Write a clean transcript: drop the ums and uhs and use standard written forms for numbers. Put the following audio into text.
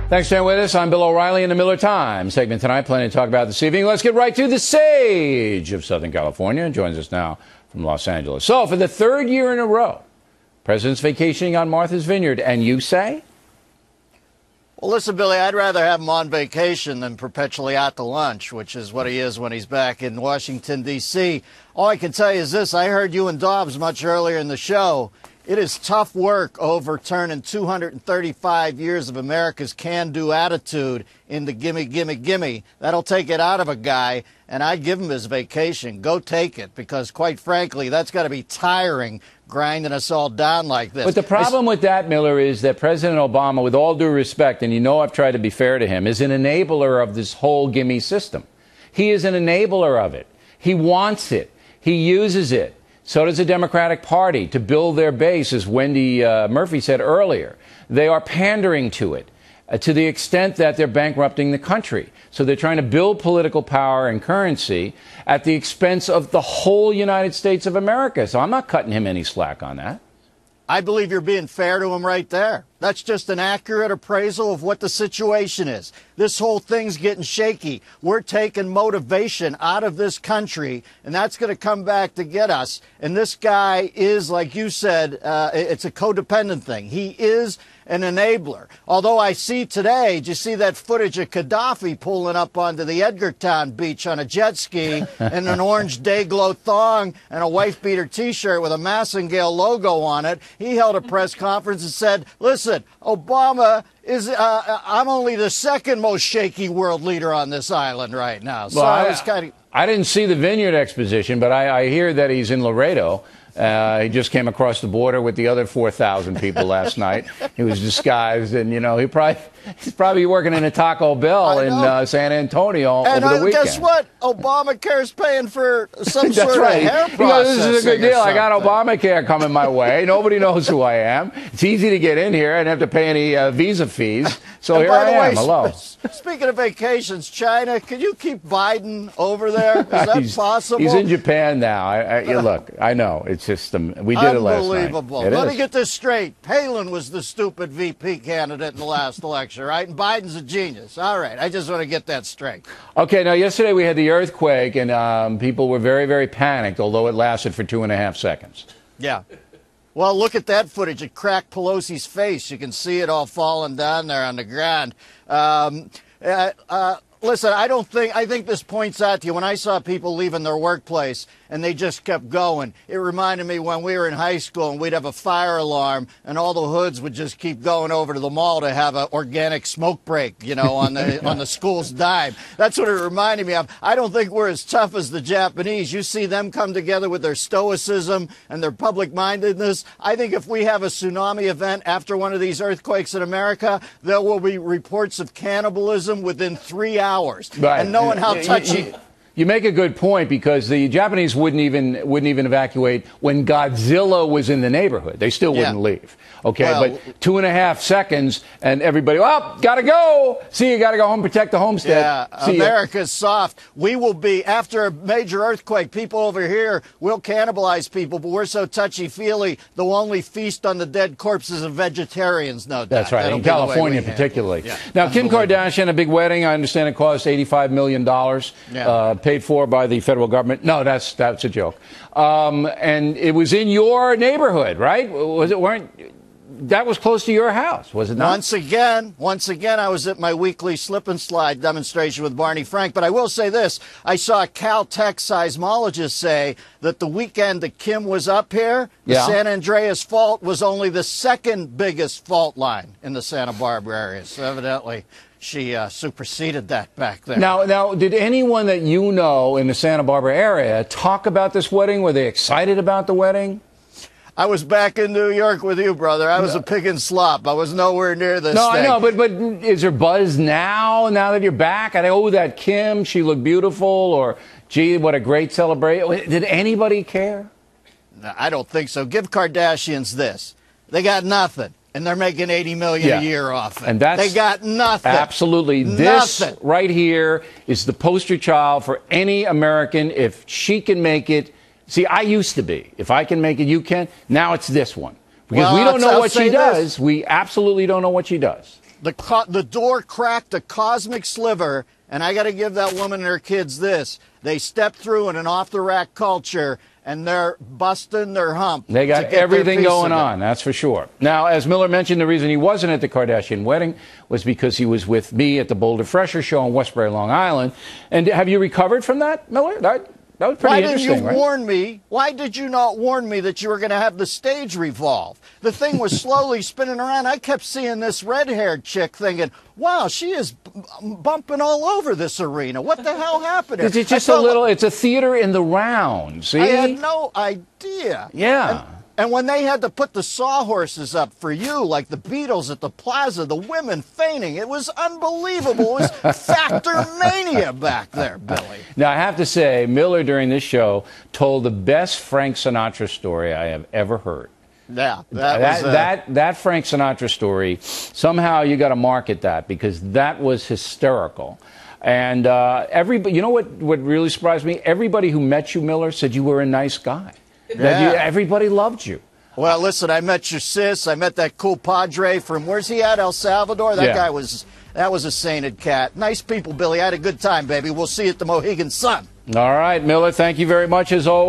Thanks for staying with us. I'm Bill O'Reilly in the Miller Times. Segment tonight, plenty to talk about this evening. Let's get right to the sage of Southern California. Joins us now from Los Angeles. So, for the third year in a row, President's vacationing on Martha's Vineyard. And you say? Well, listen, Billy, I'd rather have him on vacation than perpetually out to lunch, which is what he is when he's back in Washington, D.C. All I can tell you is this. I heard you and Dobbs much earlier in the show. It is tough work overturning 235 years of America's can-do attitude into gimme, gimme, gimme. That'll take it out of a guy, and I'd give him his vacation. Go take it, because quite frankly, that's got to be tiring, grinding us all down like this. But the problem with that, Miller, is that President Obama, with all due respect, and you know I've tried to be fair to him, is an enabler of this whole gimme system. He is an enabler of it. He wants it. He uses it. So does the Democratic Party to build their base, as Wendy Murphy said earlier. They are pandering to it to the extent that they're bankrupting the country. So they're trying to build political power and currency at the expense of the whole United States of America. So I'm not cutting him any slack on that. I believe you're being fair to him right there. That's just an accurate appraisal of what the situation is. This whole thing's getting shaky. We're taking motivation out of this country, and that's going to come back to get us. And this guy is, like you said, it's a codependent thing. He is an enabler. Although I see today, did you see that footage of Gaddafi pulling up onto the Edgartown beach on a jet ski in an orange Dayglow thong and a wife-beater T-shirt with a Massengale logo on it? He held a press conference and said, listen, Obama is, I'm only the second most shaky world leader on this island right now. So well, I didn't see the Vineyard exposition, but I hear that he's in Laredo. He just came across the border with the other 4,000 people last night. He was disguised, and, you know, he's probably working in a Taco Bell in San Antonio over the weekend. And guess what? Obamacare's paying for some sort of hair processing. This is a good deal. I got Obamacare coming my way. Nobody knows who I am. It's easy to get in here. I don't have to pay any visa fees. So here I am. Hello. Speaking of vacations, China, could you keep Biden over there? Is that possible? He's in Japan now. Look, I know. It's just, we did it last night. Unbelievable. Let me get this straight. Palin was the stupid VP candidate in the last election, right? And Biden's a genius. All right. I just want to get that straight. Okay. Now, yesterday we had the earthquake, and people were very, very panicked, although it lasted for 2.5 seconds. Yeah. Well, look at that footage. It cracked Pelosi's face. You can see it all falling down there on the ground. Listen, I think this points out to you, when I saw people leaving their workplace and they just kept going, it reminded me when we were in high school and we'd have a fire alarm and all the hoods would just keep going over to the mall to have an organic smoke break, you know, on the school's dime. That's what it reminded me of. I don't think we're as tough as the Japanese. You see them come together with their stoicism and their public-mindedness. I think if we have a tsunami event after one of these earthquakes in America, there will be reports of cannibalism within 3 hours. Right. And knowing how touchy. You make a good point, because the Japanese wouldn't even evacuate when Godzilla was in the neighborhood. They still wouldn't leave. Okay, well, but 2.5 seconds and everybody, gotta go. See, you gotta go home, protect the homestead. Yeah, America's soft. We will be, after a major earthquake, people over here will cannibalize people, but we're so touchy-feely, they'll only feast on the dead corpses of vegetarians, no doubt. That's right, in California particularly. Yeah. Now, Kim Kardashian, a big wedding, I understand it cost $85 million. Yeah. Paid for by the federal government. No, that's a joke. And it was in your neighborhood, right? That was close to your house, was it not? Once again, I was at my weekly slip and slide demonstration with Barney Frank. But I will say this. I saw a Caltech seismologist say that the weekend that Kim was up here, the San Andreas Fault was only the second biggest fault line in the Santa Barbara area. So evidently, she superseded that back there. Now, did anyone that you know in the Santa Barbara area talk about this wedding? Were they excited about the wedding? I was back in New York with you, brother. I was a pig and slop. I was nowhere near this thing. I know, but is there buzz now that you're back? That Kim, she looked beautiful, or, gee, what a great celebration. Did anybody care? No, I don't think so. Give Kardashians this. They got nothing, and they're making $80 million a year off it. And they got nothing. Absolutely. This right here is the poster child for any American. If she can make it. See, I used to be. If I can make it, you can. Now it's this one. Because we don't know what she does. We absolutely don't know what she does. The door cracked a cosmic sliver, and I got to give that woman and her kids this. They stepped through in an off-the-rack culture, and they're busting their hump. They got everything going on, that's for sure. Now, as Miller mentioned, the reason he wasn't at the Kardashian wedding was because he was with me at the Boulder Fresher show in Westbury, Long Island. And have you recovered from that, Miller? That was pretty interesting, right? Why didn't you warn me? Why did you not warn me that you were going to have the stage revolve? The thing was slowly spinning around. I kept seeing this red-haired chick thinking, wow, she is bumping all over this arena. What the hell happened here? It's just it's a theater in the round, see? I had no idea. Yeah. And when they had to put the sawhorses up for you, like the Beatles at the Plaza, the women fainting, it was unbelievable. It was Factor Mania back there, Billy. Now, I have to say, Miller during this show told the best Frank Sinatra story I have ever heard. Yeah, that Frank Sinatra story, somehow you got to market that because that was hysterical. And everybody, you know what really surprised me? Everybody who met you, Miller, said you were a nice guy. Everybody loved you. Well, listen, I met your sis. I met that cool padre from, where's he at, El Salvador? That was a sainted cat. Nice people, Billy. I had a good time, baby. We'll see you at the Mohegan Sun. All right, Miller, thank you very much as always.